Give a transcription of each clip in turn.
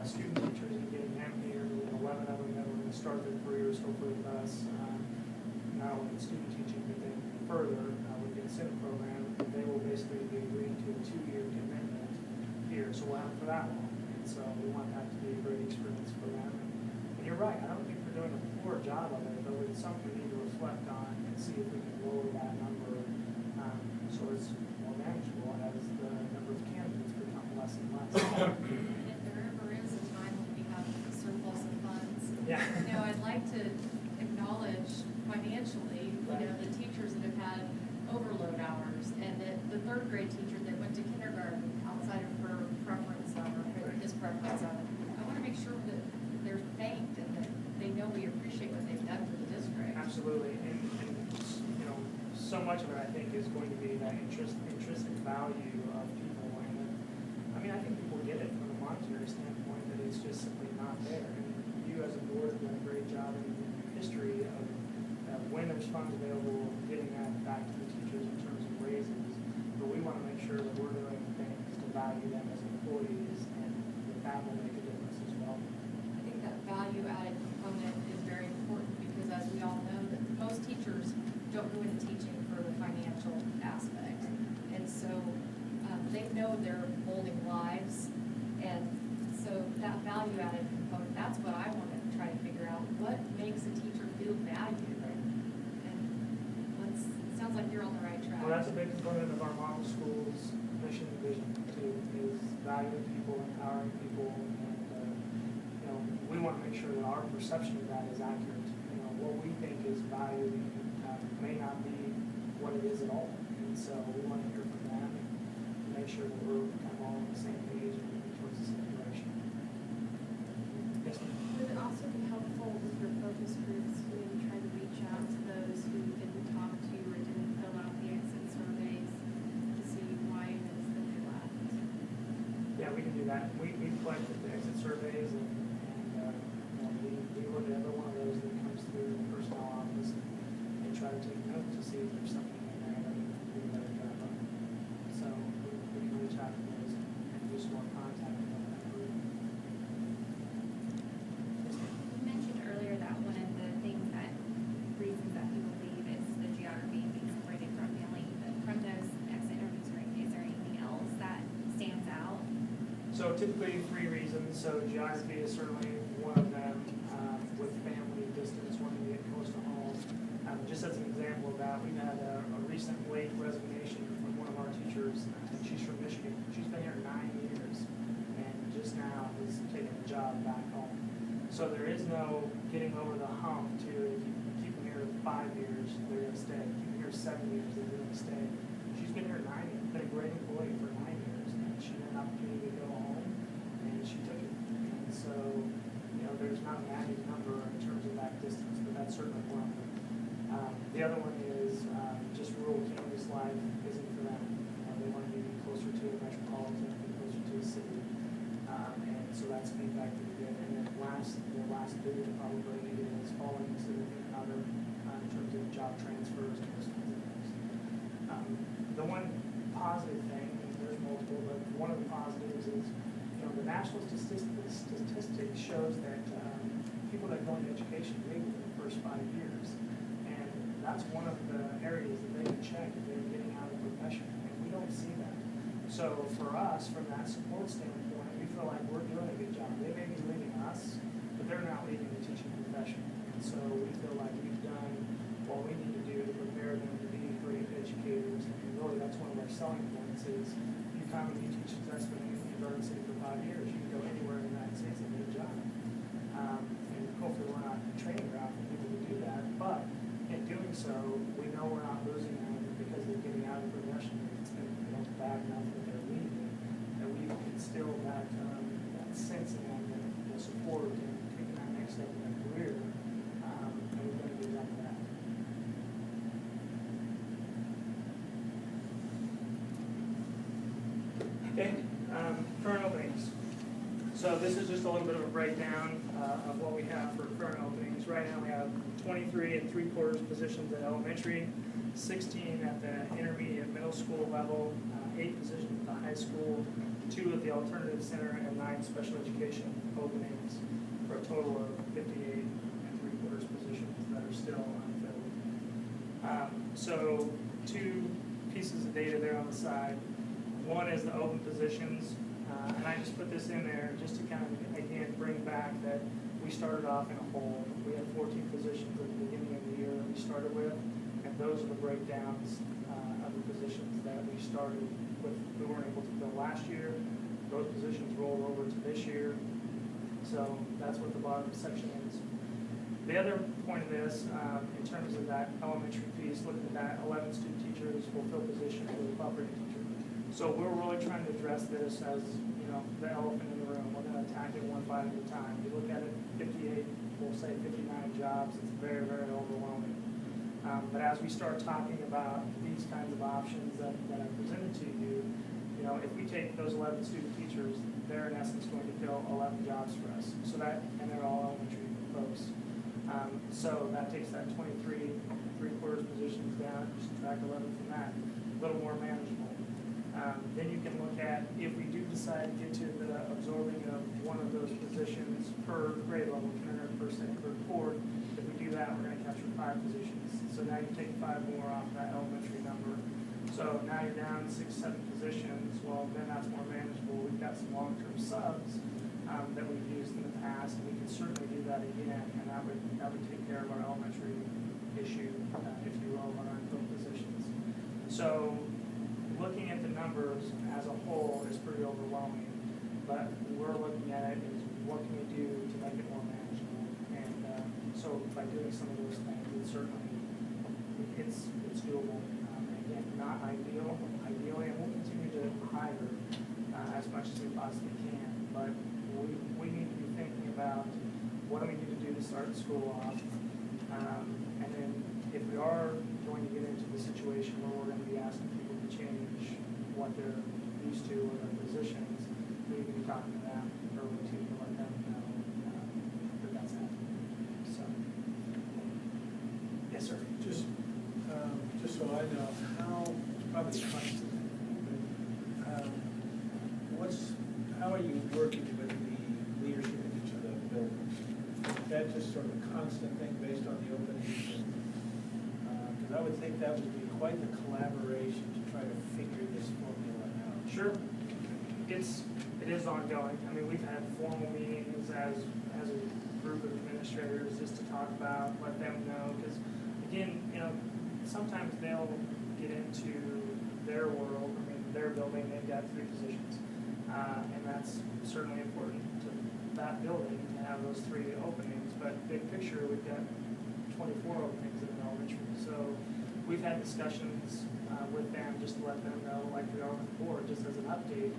student teachers and getting them here. We have 11 of them that are going to start their careers hopefully with us, not only in student teaching, but then further with the incentive program. They will basically be agreeing to a 2-year commitment here, so we'll have it for that long. And so we want that to be a great experience for them. And you're right, I don't think we're doing a poor job of it, but it's something we need to reflect on and see if we can lower that number so it's more manageable as the number of candidates become less and less. And if there ever is a time when we have a surplus of funds, Yeah. I'd like to acknowledge financially, the teachers that have had overload hours, and that the third grade teacher that went to kindergarten outside of her preference zone or his preference zone. I want to make sure that they're thanked and that they know we appreciate what they've done for the district. Absolutely, and so much of it I think is going to be that intrinsic value of people, and I think people get it from a monetary standpoint that it's just simply not there. And you as a board have done a great job in history of when there's funds available, getting that back to the teachers in terms of raises. But we want to make sure that we're doing things to value them as employees, and that will make a difference as well. I think that value-added component is very important because, as we all know, that most teachers don't go into teaching for the financial aspect. And so they know they're molding lives. And so that value-added component, that's what I want to try to figure out. What makes a teacher feel valued? And it sounds like you're on the right track. Well, that's a big component of our model school's mission and vision, too, is valuing people, empowering people, and we want to make sure that our perception of that is accurate. What we think is valued may not be what it is at all, and so we want to hear from them and make sure that we're kind of all on the same page and moving towards the same direction. Yes, ma'am. Would it also be helpful with your focus groups to maybe try to reach out to those who didn't talk to or didn't fill out the exit surveys to see why it is that they left? Yeah, we can do that. We collected the exit surveys, and we look at every one of those that comes through the personnel office and try to take note to see if there's something in there that we can do a better job of. So we can reach out to those and do some more contact with that group. You mentioned earlier that one of the reasons that people leave is the geography and being separated from family. But from those exit interviews, is there anything else that stands out? So typically 3 reasons. So geography is certainly one of them, with family distance, wanting to get close to home. Just as an example of that, we've had a recent late resignation from one of our teachers, and she's from Michigan. She's been here 9 years, and just now is taking a job back home. So there is no getting over the hump to, if you keep them here 5 years, they're going to stay. Keep them here 7 years, they're going to stay. She's been here 9 years, been a great employee for 9 years, and she had an opportunity to go home, and she took it. And so, there's not a magic number in terms of that distance, but that's certainly one of them. The other one is just rural campus life isn't for them. They want to be closer to a metropolitan, be closer to a city, and so that's feedback that we get. And then the last big one probably is falling significant other in terms of job transfers and those kinds of things. The one positive thing, and there's multiple, but one of the positives is the national statistics shows that people that go into education leave within the first 5 years. And that's one of the areas that they can check if they're getting out of the profession. And we don't see that. So for us, from that support standpoint, we feel like we're doing a good job. They may be leaving us, but they're not leaving the teaching profession. And so we feel like we've done what we need to do to prepare them to be great educators. And really, that's one of our selling points is you come and you teach successfully in the Garden City for 5 years. You can go anywhere in the United States and get a job. And hopefully we're not training ground for people to do that. But in doing so, we know we're not losing them because they're getting out of the profession. It's been bad enough that they're leaving, that we've instilled that sense in them that will support and taking that next step in their career. And we've done a good job of that. Okay, current openings. So this is just a little bit of a breakdown of what we have for current openings. Right now we have 23 3/4 positions at elementary, 16 at the intermediate middle school level, 8 positions at the high school, 2 at the alternative center, and 9 special education total of 58 3/4 positions that are still unfilled. So 2 pieces of data there on the side. One is the open positions, and I just put this in there just to kind of, again, bring back that we started off in a hole. We had 14 positions at the beginning of the year that we started with, and those are the breakdowns of the positions that we started with. We weren't able to fill last year. Those positions rolled over to this year. So that's what the bottom section is. The other point of this, in terms of that elementary piece, looking at that 11 student teachers will fill positions with a operating teacher. So we're really trying to address this as, you know, the elephant in the room. We're going to attack it one bite at a time. You look at it, 58, we'll say 59 jobs. It's very, very overwhelming. But as we start talking about these kinds of options that I presented to you, you know, if we take those 11 student teachers, they're in essence going to fill 11 jobs for us. So that, and they're all elementary folks. So that takes that 23 3/4 positions down, subtract 11 from that, a little more manageable. Then you can look at, if we do decide to get to the absorbing of one of those positions per grade level, kindergarten, first, second, third, fourth, if we do that, we're going to capture 5 positions. So now you take 5 more off that elementary number. So now you're down 6, 7 positions. Well, then that's more manageable. We've got some long-term subs that we've used in the past, and we can certainly do that again, and that would take care of our elementary issue, if you will, on our unfilled positions. So looking at the numbers as a whole is pretty overwhelming, but we're looking at it as what can we do to make it more manageable, and so by doing some of those things, it's doable. Again, not ideally, and we'll continue to hire as much as we possibly can, but we need to be thinking about what do we need to do to start school off, and then if we are going to get into the situation where we're going to be asking people to change what they're used to or their positions, we need to be talking to them early too, to let them know that that's happening. So, yes, sir. Just so I know, probably a constant, how are you working with the leadership in each of the buildings? Is that just sort of a constant thing based on the openings? Because I would think that would be quite the collaboration to try to figure this formula out. Sure. It is ongoing. I mean, we've had formal meetings as a group of administrators just to talk about, let them know, because again, you know, sometimes they'll get into their world, I mean, their building, they've got 3 positions. And that's certainly important to that building to have those 3 openings, but big picture, we've got 24 openings in an elementary. So we've had discussions with them just to let them know, like we are with the board, just as an update,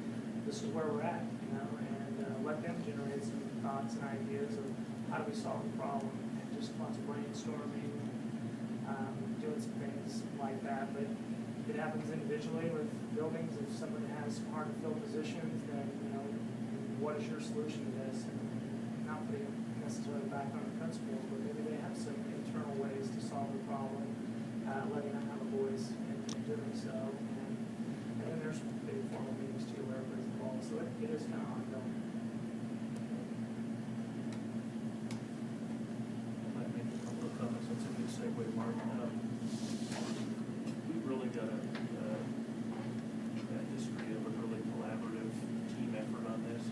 this is where we're at, you know, and let them generate some thoughts and ideas of how do we solve the problem, and just lots of brainstorming, doing some things like that. But it happens individually with buildings. If somebody has some hard to fill positions, then, you know, what is your solution to this? And not putting it necessarily back on the principals, but maybe they have some internal ways to solve the problem, letting them have a voice in doing so. And then there's big formal meetings too where everybody's involved. So it is kind of ongoing. I might make a couple of comments. That's a good segue, Mark. We've really got a history of a really collaborative team effort on this.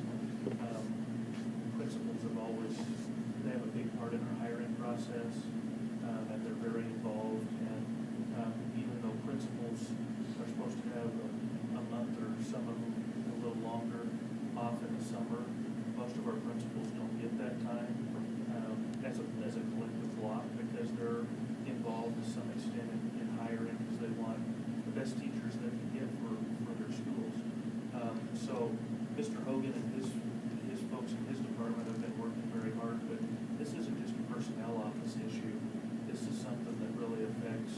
Principals have always, they have a big part in our hiring process, that they're very involved, and even though principals are supposed to have a month or some of them a little longer off in the summer, most of our principals don't get that time as a collective block, because they're involved to some extent in hiring, because they want the best teachers they can get for their schools. So Mr. Hogan and his folks in his department have been working very hard, but this isn't just a personnel office issue. This is something that really affects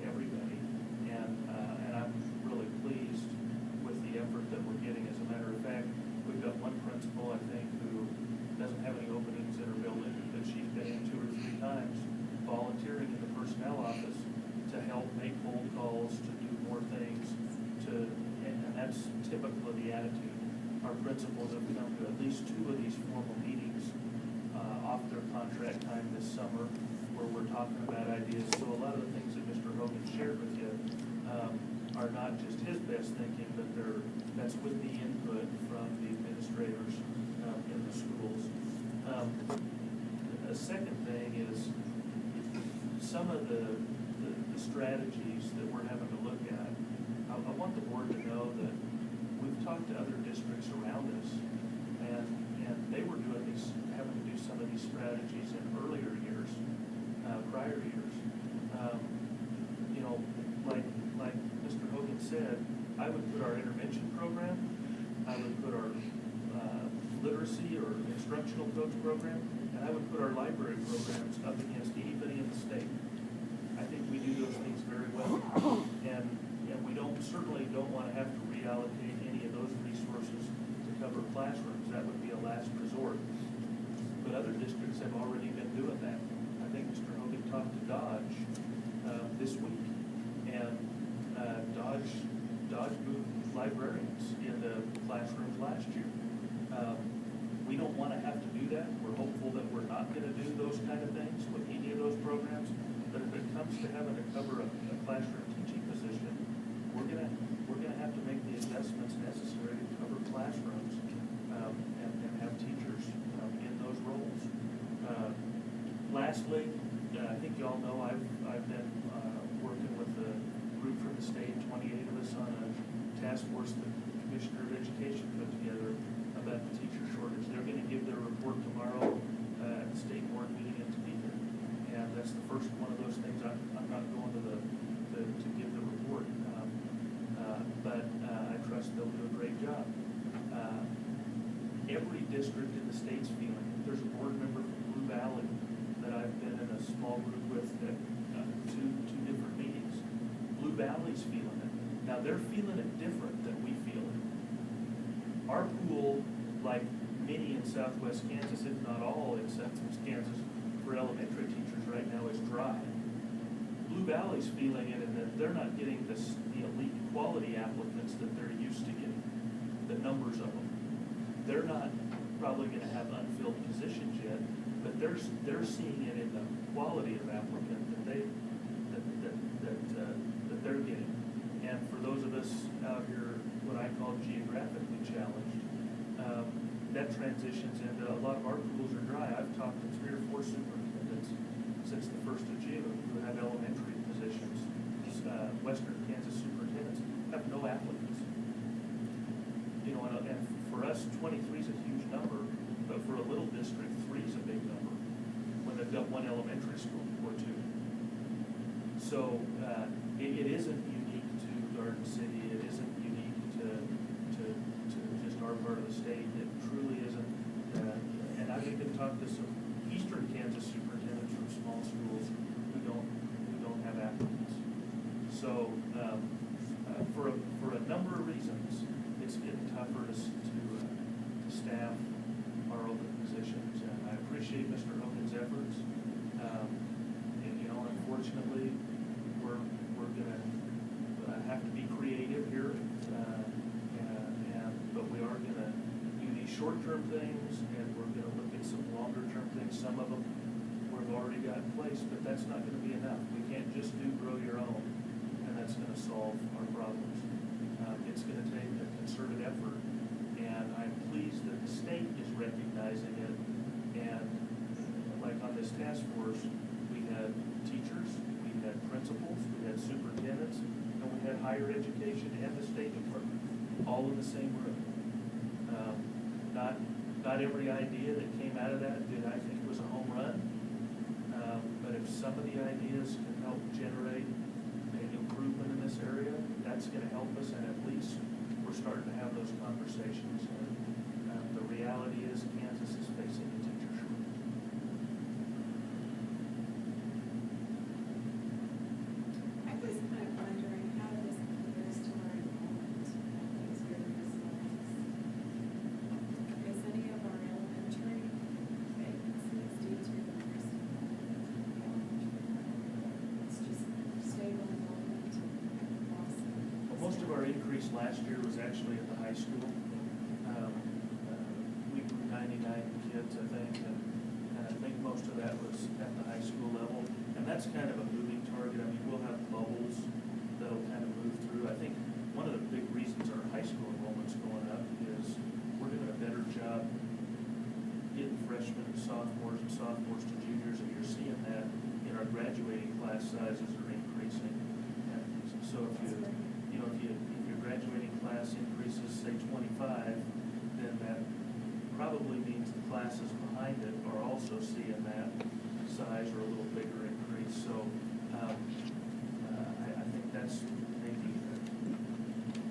everybody, and I'm really pleased with the effort that we're getting. As a matter of fact, we've got one principal, I think, who doesn't have any openings in her building, but she's been in 2 or 3 times volunteering in the personnel office to help make cold calls, to do more things, and that's typical of the attitude. Our principals have come to at least 2 of these formal meetings this summer where we're talking about ideas. So a lot of the things that Mr. Hogan shared with you are not just his best thinking, but that's with the input from the administrators in the schools. A second thing is some of the strategies that we're having to look at. I want the board to know that we've talked to other districts around us, and they were having to do some of these strategies in earlier years, prior years. You know, like Mr. Hogan said, I would put our intervention program, I would put our literacy or instructional coach program, and I would put our library programs up against anybody in the state. I think we do those things very well, and we certainly don't want to have to reallocate any of those resources to cover classrooms. That would be a last resort. But other districts have already been doing that. I think Mr. Hogan talked to Dodge this week, and Dodge moved librarians into classrooms last year. We don't want to have to do that. We're hopeful that we're not going to do those kind of things with any of those programs. But if it comes to having to cover a classroom teaching position, we're gonna have to make the adjustments necessary to cover classrooms and have teachers in those roles. Lastly, I think y'all know I've been working with a group from the state, 28 of us, on a task force that the Commissioner of Education put together about the teacher shortage. They're going to give their report tomorrow at the state board meeting in Topeka, and that's the first one of those things. I'm not going to give the report, but I trust they'll do a great job. Every district in the state's feeling it. There's a board member from Blue Valley that I've been in a small group with at two different meetings. Blue Valley's feeling it. Now they're feeling it different than we feel it. Our pool, like many in southwest Kansas, if not all in southwest Kansas, for elementary teachers right now is dry. Blue Valley's feeling it in that they're not getting the elite quality applicants that they're used to getting, the numbers of them. They're not probably going to have unfilled positions yet, but they're seeing it in the quality of applicant that they're getting. And for those of us out here, what I call geographically challenged, that transitions into a lot of our pools are dry. I've talked to 3 or 4 superintendents since the 1st of June who have elementary positions. Western Kansas superintendents have no applicants. You know, and for us, 23 is a huge number, but for a little district, 3 is a big number when they've got 1 elementary school or 2. So it isn't unique to Garden City. It isn't unique to just our part of the state. It truly isn't. And I've even talked to some Eastern Kansas superintendents from small schools who don't have applicants. So for a number of reasons, it's getting tougher to staff our open positions. And I appreciate Mr. Hogan's efforts. And you know, unfortunately, we're gonna have to be creative here, but we are gonna do these short-term things, and we're gonna look at some longer-term things. Some of them we've already got in place, but that's not gonna be enough. We can't just do grow your own, and that's gonna solve our problems. It's gonna take a concerted effort, and I'm pleased that the state is recognizing it. And like on this task force, we had teachers, we had principals, we had superintendents, and we had higher education and the State Department, all in the same room. Not every idea that came out of that did I think was a home run, but if some of the ideas can help generate an improvement in this area, that's going to help us, and at least we're starting to have those conversations. And the reality is Kansas is facing a teacher shortage. I was kind of wondering how this compares to our enrollment at these various levels. Is any of our elementary vacancies due to the increased enrollment? It's just stable enrollment across. Well, most of our increase last year was actually at the high school. We grew 99 kids, I think, and I think most of that was at the high school level. And that's kind of a moving target. I mean, we'll have bubbles that'll kind of move through. I think one of the big reasons our high school enrollment's going up is we're doing a better job getting freshmen and sophomores to juniors, and you're seeing that in our graduating class sizes are increasing. And so if your graduating class increases, say 25, then that probably means the classes behind it are also seeing that size or a little bigger increase. So I think that's maybe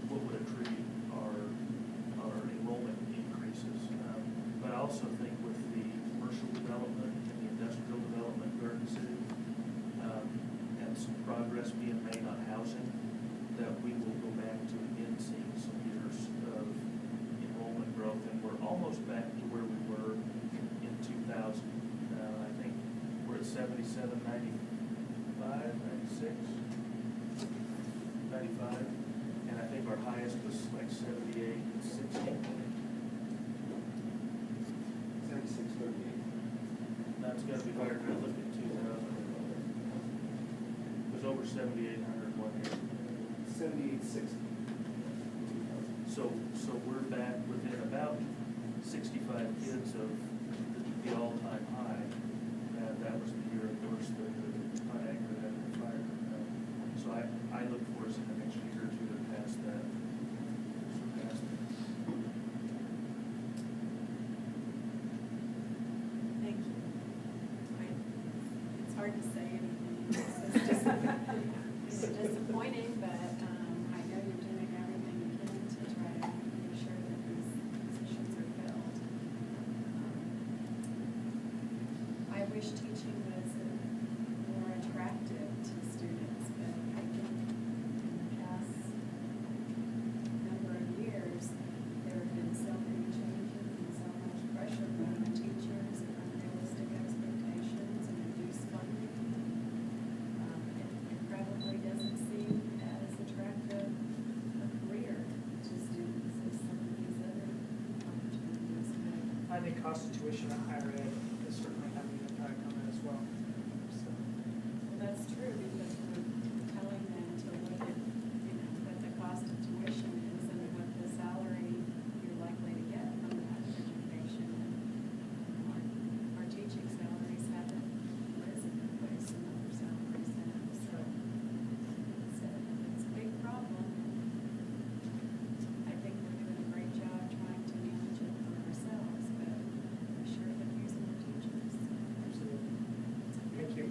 what would attribute our enrollment increases. But I also think with the commercial development and the industrial development in Garden City, and some progress being made on housing, that we will go back to again seeing some years of enrollment growth, and we're almost back to where we were in 2000. I think we're at 77, 95, 96, 95, and I think our highest was like 78, 60. 7638. That's gotta be higher, I looked at 2000. It was over 7,800 one year. 7860. So we're back within about 65 kids of the all-time high. That was the year, of course, the Niagara had the fire. So I look for us in the next year or two to pass that. Surpass that. Thank you. It's hard to say anything. It's disappointing, but I know you're doing everything you can to try to make sure that these positions are filled. I wish teaching was more attractive to students, but I think in the past number of years, there have been so many changes and so much pressure on the teachers and unrealistic expectations and reduced funding. It probably doesn't seem as attractive a career to students as some of these other opportunities. I think cost of tuition at higher ed is certainly having an impact on that as well. So, Well, that's true, because we're telling them to look at, what the cost of tuition is and what the salary you're likely to get from that education. And our teaching salaries haven't risen the way some other salaries have, so it's a big problem. I think we're doing a great job trying to manage it for ourselves, but we sure could use more teachers. absolutely. Thank you.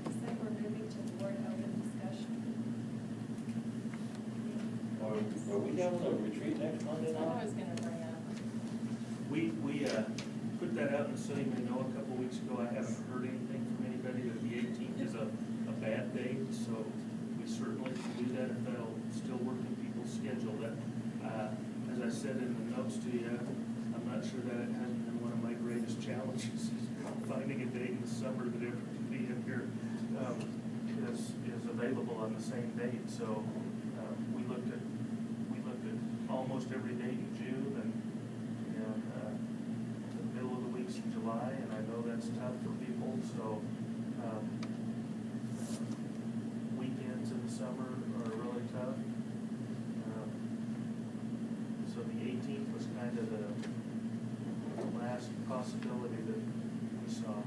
Looks like we're moving to board open discussion. Are we having a retreat next Monday That's what I night? was gonna bring up. We put that out in the Sunny May know a couple weeks ago. I haven't heard anything from anybody that the 18th is a bad date, so we certainly can do that if that'll still work in people's schedule. That, as I said in the notes to you, I'm not sure that it hasn't been one of my greatest challenges, is finding a date in the summer that every convenient here is available on the same date. So we looked at almost every date in June and the middle of the weeks in July, and I know that's tough for people. So weekends in the summer are really tough. So the 18th was kind of the last possibility that we saw.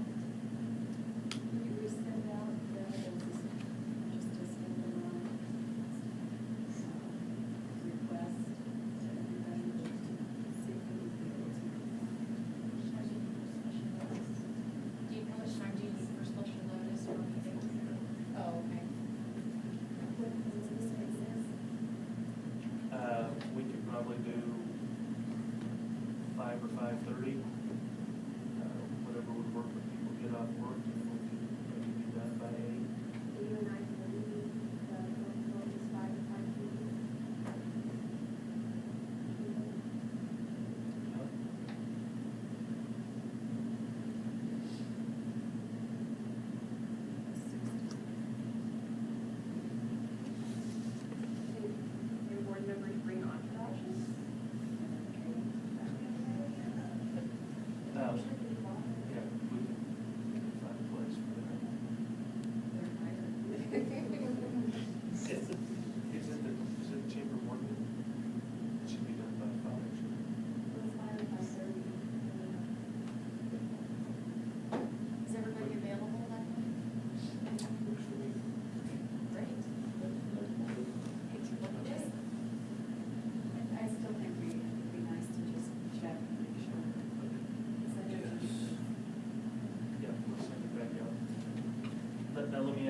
Can you resend out just a simple request to everybody to see if we can be able to? How much time do you need for special notice or meeting? Oh, okay. What does this exist? We could probably do 5 or 5:30, whatever would work when people get off work, and we could maybe be done by 8. You and I can leave, we'll just 5 to 5 p.m. Your board members bring entourages?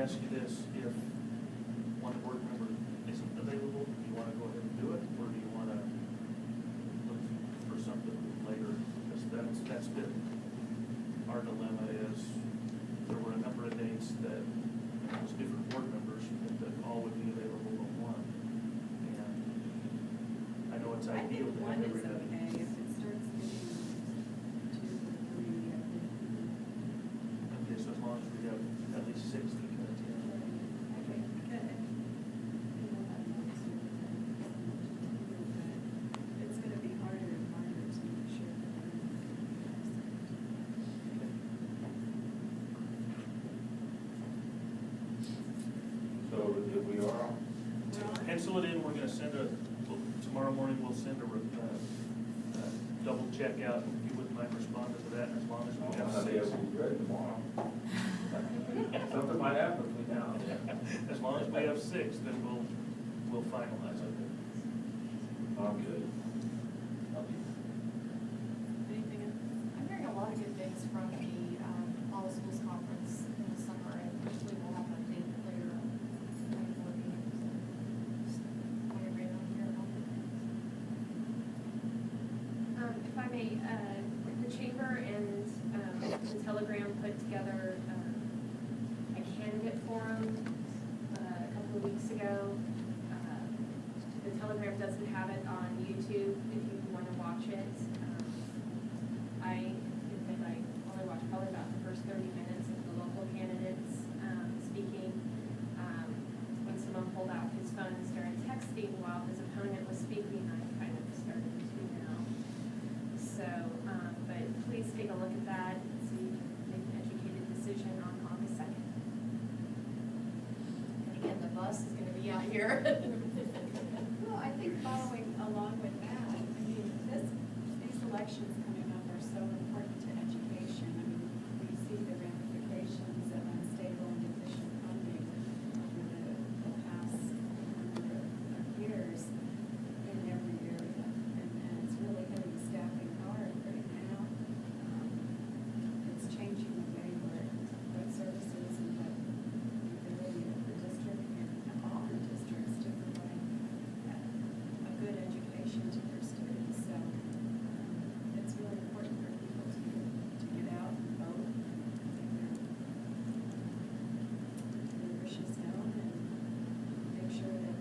ask you this, if one board member isn't available, do you wanna go ahead and do it, or do you wanna look for something later? Because that's been our dilemma is, there were a number of dates that it was different board members that all would be available but one. And I know it's I ideal think to one have is everybody. okay, if it starts getting 2 or 3, I think. Okay, so as long as we have at least 6 that can attend. Okay, good. It's gonna be harder and harder to make sure that So if we are, we're on. Pencil it in, we're gonna send tomorrow morning, we'll send a double check out, if you wouldn't mind responding to that, as long as we have I'll be able 6. to be ready tomorrow. Something might happen between now and then. As long as we have 6, then we'll finalize it. I'm good. I'll be. Anything else? I'm hearing a lot of good things from the All Schools Conference in the summer, and hopefully we'll have an update later on the board meeting. So, I agree on here about the things. If I may, the chamber and the Telegram put together a candidate forum a couple of weeks ago. The Telegram doesn't have it on YouTube if you want to watch it. I admit I only watched probably about the first 30 minutes of the local candidates speaking. When someone pulled out his phone and started texting while his opponent was speaking, I kind of started to tune out. So, but please take a look at that and see if you can make an educated decision on August 2nd. And again, the bus is gonna be out here. Well, I think following along with that, I mean, these elections coming up are so important to education. I mean, we see the ramifications of unstable and deficient funding over the past number of years in every area. And it's really hitting staffing hard right now. It's changing the way what services and what the ability of the district and all the districts to provide a good education to their students. So it's really important for people to get out and vote and make their wishes known and make sure that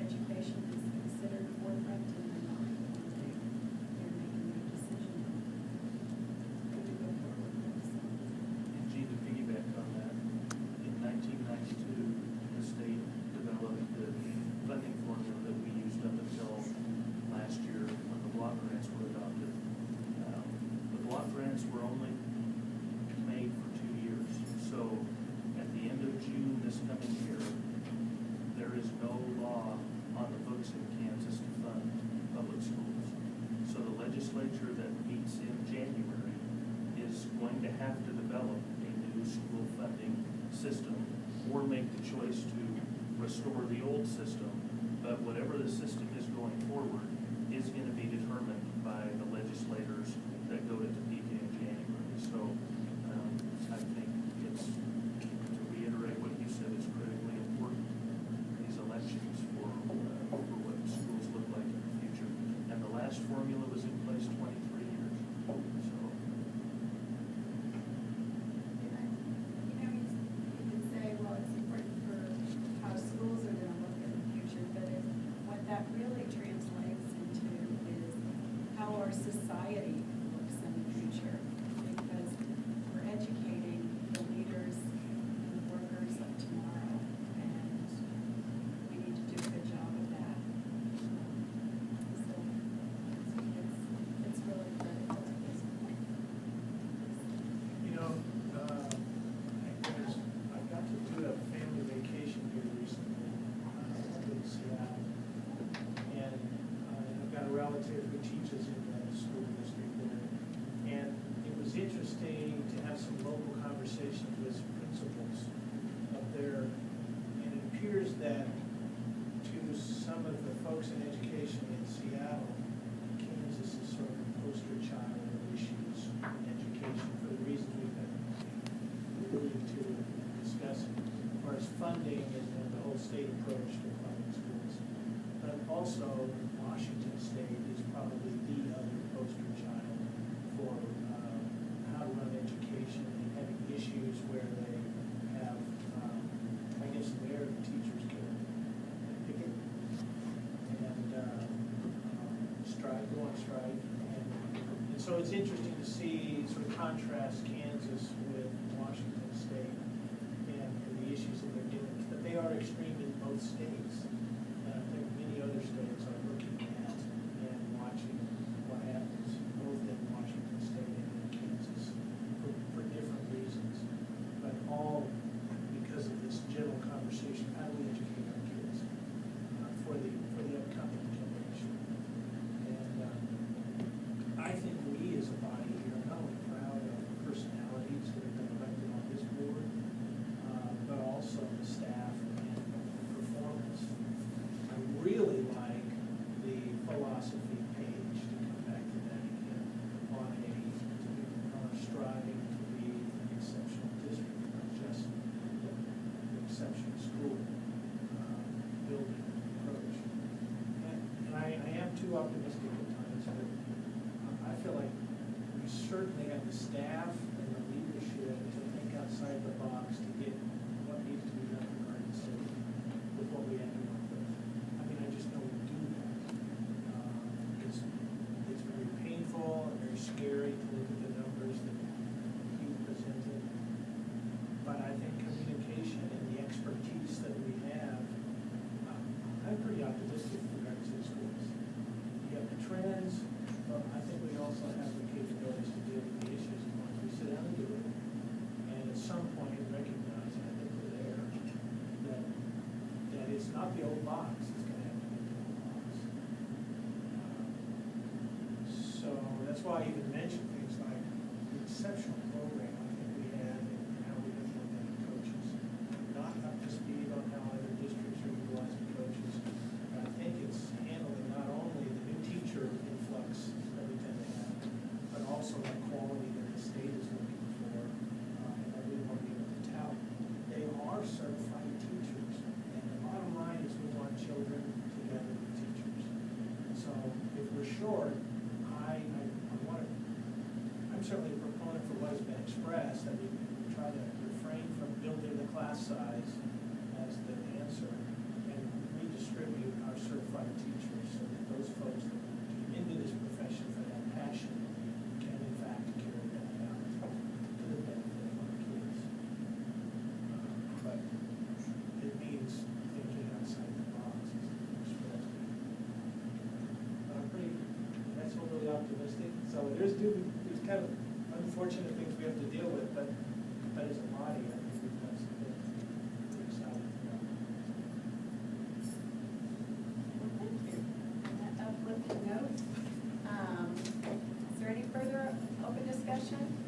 education is considered forefront in their mind when they're making their decision on who to go forward with. So, And Gene, to piggyback on that, in 1992, the state developed the funding formula that we used up until last year when the block grants were adopted. The block grants were only made for 2 years. So at the end of June this coming year, there is no law on the books in Kansas to fund public schools. So the legislature that meets in January is going to have to develop a new school funding system or make the choice to restore the old system. But whatever the system is going forward is going to be determined by the legislators that go to Topeka in January. So I think it's, to reiterate what you said, is critically important, these elections for what schools look like in the future. And the last formula was in place 23 years. So you can say, well, it's important for how schools are gonna look in the future, but what that really translates into is how our society looks in the future. Because we're educating the leaders and the workers of tomorrow, and we need to do a good job of that. So it's really critical at this point. You know, I got to do a family vacation here recently, up in Seattle. And I've got a relative who teaches in the school district there. And it was interesting to have some local conversations with some principals up there. And it appears that to some of the folks in education in Seattle, Kansas is sort of a poster child of issues in education for the reasons we've been alluding to and discussing, as far as right? And so it's interesting to see sort of contrast Kansas with Washington State and the issues that they're dealing with. But they are extreme in both states. And I think many other states are looking at and watching what happens both in Washington State and in Kansas for different reasons. But all because of this general conversation, how do we educate our kids for the upcoming generation? And I think we as a body here are not only proud of the personalities that have been elected on this board, but also the staff and the performance. I really like the philosophy page, to come back to that again, on striving to be an exceptional district, not just an exceptional school building approach. And I am too optimistic at times, but I feel like we certainly have the staff and the leadership to think outside the box to get what needs to be done for Garden City with what we have to work with. I mean, I just know we do that. It's very painful and very scary to look at the numbers that you presented. But I think communication and the expertise that we have, I'm pretty optimistic with Garden City schools. You have the trends, but I think we also have the capabilities to deal with the issues as long as we sit down and do it. And at some point recognize, and I think we're there, that it's not the old box, it's going to have to be the old box. So that's why I even mentioned things like the exceptional program I think we had and how we implement coaches. Not up to speed on how other districts are utilizing coaches. But I think it's handling not only the new teacher influx that we tend to have, but also that quality that the state is looking for, and that we want to be able to tout. They are certified teachers, and the bottom line is we want children together with teachers. So if we're short, I'm certainly a proponent for what has been expressed, that we try to refrain from building the class size as the answer and redistribute our certified teachers so that those folks that came into this profession for that passion can in fact carry that out to the benefit of our kids. But it means thinking outside the box as the first that's overly optimistic. So there's kind of unfortunate things we have to deal with, but as a body, I think we've done some good. We're excited about it. Well, thank you. On that uplifting note, is there any further open discussion?